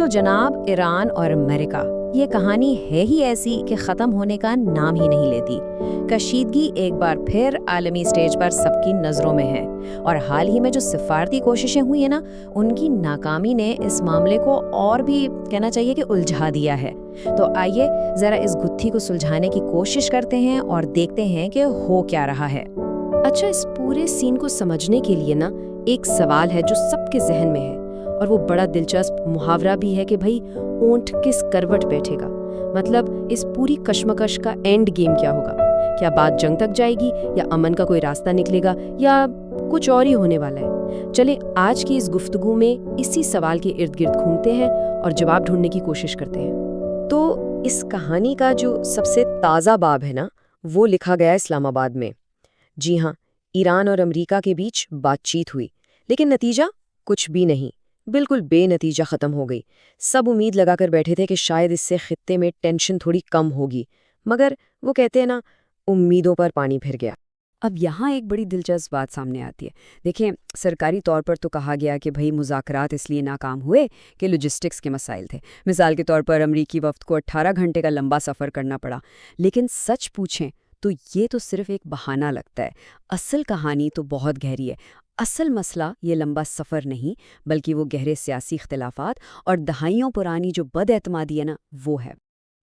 تو جناب ایران اور امریکہ، یہ کہانی ہے ہی ایسی کہ ختم ہونے کا نام ہی نہیں لیتی۔ کشیدگی ایک بار پھر عالمی سٹیج پر سب کی نظروں میں ہے، اور حال ہی میں جو سفارتی کوششیں ہوئی ہیں نا، ان کی ناکامی نے اس معاملے کو اور بھی کہنا چاہیے کہ الجھا دیا ہے۔ تو آئیے ذرا اس گتھی کو سلجھانے کی کوشش کرتے ہیں اور دیکھتے ہیں کہ ہو کیا رہا ہے۔ اچھا، اس پورے سین کو سمجھنے کے لیے نا ایک سوال ہے جو سب کے ذہن میں ہے، اور وہ بڑا دلچسپ محاورہ بھی ہے کہ بھائی اونٹ کس کروٹ بیٹھے گا۔ مطلب اس پوری کشمکش کا اینڈ گیم کیا ہوگا؟ کیا بات جنگ تک جائے گی، یا امن کا کوئی راستہ نکلے گا، یا کچھ اور ہی ہونے والا ہے؟ چلیں آج کی اس گفتگو میں اسی سوال کے ارد گرد گھومتے ہیں اور جواب ڈھونڈنے کی کوشش کرتے ہیں۔ تو اس کہانی کا جو سب سے تازہ باب ہے نا، وہ لکھا گیا اسلام آباد میں۔ جی ہاں، ایران اور امریکہ کے بیچ بات چیت ہوئی، لیکن نتیجہ کچھ بھی نہیں، بالکل بے نتیجہ ختم ہو گئی۔ سب امید لگا کر بیٹھے تھے کہ شاید اس سے خطے میں ٹینشن تھوڑی کم ہوگی، مگر وہ کہتے ہیں نا، امیدوں پر پانی پھر گیا۔ اب یہاں ایک بڑی دلچسپ بات سامنے آتی ہے۔ دیکھیں، سرکاری طور پر تو کہا گیا کہ بھئی مذاکرات اس لیے ناکام ہوئے کہ لاجسٹکس کے مسائل تھے۔ مثال کے طور پر امریکی وفد کو 18 گھنٹے کا لمبا سفر کرنا پڑا، لیکن سچ پوچھیں تو یہ تو صرف ایک بہانہ لگتا ہے۔ اصل کہانی تو بہت گہری ہے۔ اصل مسئلہ یہ لمبا سفر نہیں، بلکہ وہ گہرے سیاسی اختلافات اور دہائیوں پرانی جو بد اعتمادی ہے نا، وہ ہے۔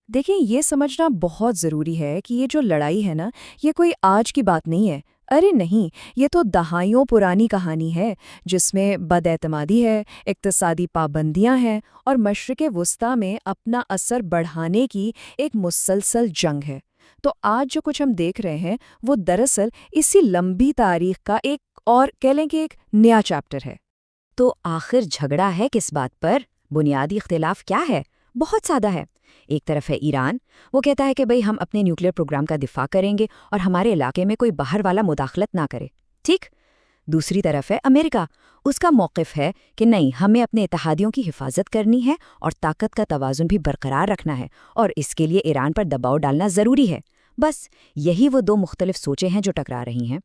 دیکھیں، یہ سمجھنا بہت ضروری ہے کہ یہ جو لڑائی ہے نا، یہ کوئی آج کی بات نہیں ہے۔ ارے نہیں، یہ تو دہائیوں پرانی کہانی ہے، جس میں بد اعتمادی ہے، اقتصادی پابندیاں ہیں، اور مشرق وسطیٰ میں اپنا اثر بڑھانے کی ایک مسلسل جنگ ہے۔ تو آج جو کچھ ہم دیکھ رہے ہیں، وہ دراصل اسی لمبی تاریخ کا ایک اور کہہ لیں کہ ایک نیا چیپٹر ہے۔ تو آخر جھگڑا ہے کس بات پر؟ بنیادی اختلاف کیا ہے؟ بہت سادہ ہے۔ ایک طرف ہے ایران، وہ کہتا ہے کہ بھئی ہم اپنے نیوکلیر پروگرام کا دفاع کریں گے اور ہمارے علاقے میں کوئی باہر والا مداخلت نہ کرے، ٹھیک؟ دوسری طرف ہے امریکہ، اس کا موقف ہے کہ نہیں، ہمیں اپنے اتحادیوں کی حفاظت کرنی ہے اور طاقت کا توازن بھی برقرار رکھنا ہے، اور اس کے لیے ایران پر دباؤ ڈالنا ضروری ہے۔ بس یہی وہ دو مختلف سوچیں ہیں جو ٹکرا رہی ہیں۔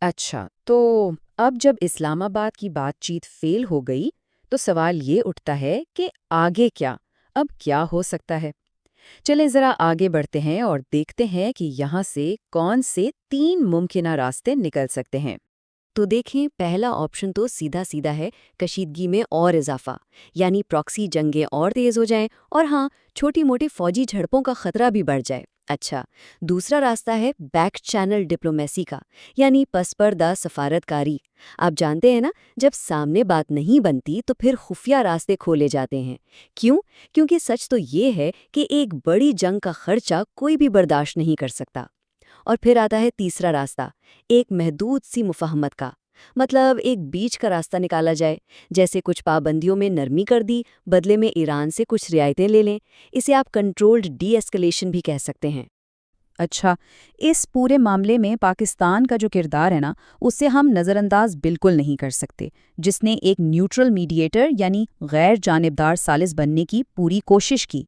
اچھا، تو اب جب اسلام آباد کی بات چیت فیل ہو گئی تو سوال یہ اٹھتا ہے کہ آگے کیا؟ اب کیا ہو سکتا ہے؟ چلیں ذرا آگے بڑھتے ہیں اور دیکھتے ہیں کہ یہاں سے کون سے 3 ممکنہ راستے نکل سکتے ہیں۔ تو دیکھیں، پہلا آپشن تو سیدھا سیدھا ہے، کشیدگی میں اور اضافہ، یعنی پراکسی جنگیں اور تیز ہو جائیں، اور ہاں، چھوٹی موٹی فوجی جھڑپوں کا خطرہ بھی بڑھ جائے۔ اچھا، دوسرا راستہ ہے بیک چینل ڈپلومیسی کا، یعنی پس پردہ سفارتکاری۔ آپ جانتے ہیں نا، جب سامنے بات نہیں بنتی تو پھر خفیہ راستے کھولے جاتے ہیں۔ کیوں؟ کیونکہ سچ تو یہ ہے کہ ایک بڑی جنگ کا خرچہ کوئی بھی برداشت نہیں کر سکتا۔ اور پھر آتا ہے تیسرا راستہ، ایک محدود سی مفاہمت کا، مطلب ایک بیچ کا راستہ نکالا جائے، جیسے کچھ پابندیوں میں نرمی کر دی، بدلے میں ایران سے کچھ رعایتیں لے لیں۔ اسے آپ کنٹرولڈ ڈی ایسکلیشن بھی کہہ سکتے ہیں۔ اچھا، اس پورے معاملے میں پاکستان کا جو کردار ہے نا، اسے ہم نظر انداز بالکل نہیں کر سکتے، جس نے ایک نیوٹرل میڈییٹر یعنی غیر جانبدار ثالث بننے کی پوری کوشش کی۔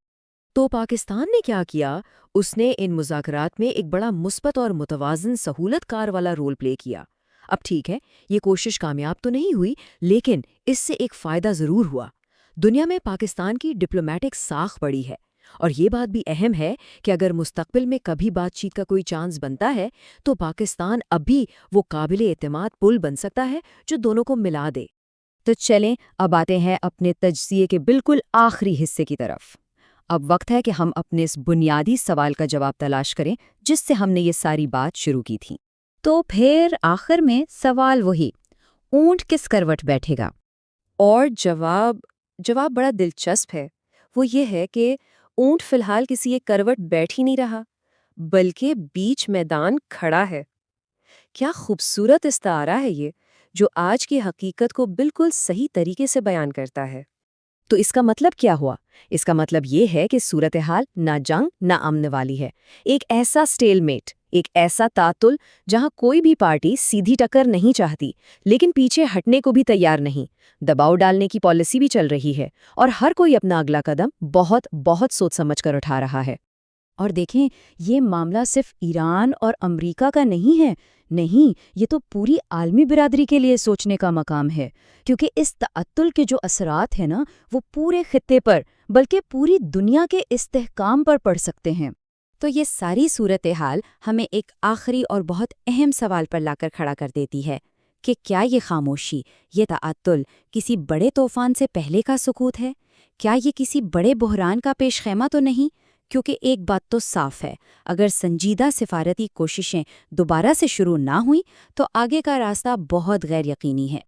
تو پاکستان نے کیا کیا؟ اس نے ان مذاکرات میں ایک بڑا مثبت اور متوازن سہولت کار والا رول پلے کیا۔ اب ٹھیک ہے، یہ کوشش کامیاب تو نہیں ہوئی، لیکن اس سے ایک فائدہ ضرور ہوا۔ دنیا میں پاکستان کی ڈپلومیٹک ساکھ بڑی ہے، اور یہ بات بھی اہم ہے کہ اگر مستقبل میں کبھی بات چیت کا کوئی چانس بنتا ہے تو پاکستان اب بھی وہ قابل اعتماد پل بن سکتا ہے جو دونوں کو ملا دے۔ تو چلیں اب آتے ہیں اپنے تجزیے کے بالکل آخری حصے کی طرف۔ اب وقت ہے کہ ہم اپنے اس بنیادی سوال کا جواب تلاش کریں جس سے ہم نے یہ ساری بات شروع کی تھی۔ تو پھر آخر میں سوال وہی، اونٹ کس کروٹ بیٹھے گا؟ اور جواب بڑا دلچسپ ہے۔ وہ یہ ہے کہ اونٹ فی الحال کسی ایک کروٹ بیٹھ ہی نہیں رہا، بلکہ بیچ میدان کھڑا ہے۔ کیا خوبصورت استعارہ ہے یہ، جو آج کی حقیقت کو بالکل صحیح طریقے سے بیان کرتا ہے۔ تو اس کا مطلب کیا ہوا؟ اس کا مطلب یہ ہے کہ صورتحال نہ جنگ نہ امن والی ہے، ایک ایسا سٹیل میٹ، ایک ایسا تعطل جہاں کوئی بھی پارٹی سیدھی ٹکر نہیں چاہتی لیکن پیچھے ہٹنے کو بھی تیار نہیں، دباؤ ڈالنے کی پالیسی بھی چل رہی ہے، اور ہر کوئی اپنا اگلا قدم بہت بہت سوچ سمجھ کر اٹھا رہا ہے۔ اور دیکھیں، یہ معاملہ صرف ایران اور امریکہ کا نہیں ہے، نہیں، یہ تو پوری عالمی برادری کے لیے سوچنے کا مقام ہے، کیونکہ اس تعطل کے جو اثرات ہیں نا وہ پورے خطے پر بلکہ پوری دنیا کے استحکام پر پڑ سکتے ہیں۔ تو یہ ساری صورتحال ہمیں ایک آخری اور بہت اہم سوال پر لا کر کھڑا کر دیتی ہے کہ کیا یہ خاموشی، یہ تعطل کسی بڑے طوفان سے پہلے کا سکوت ہے؟ کیا یہ کسی بڑے بحران کا پیش خیمہ تو نہیں؟ کیونکہ ایک بات تو صاف ہے، اگر سنجیدہ سفارتی کوششیں دوبارہ سے شروع نہ ہوئیں تو آگے کا راستہ بہت غیر یقینی ہے۔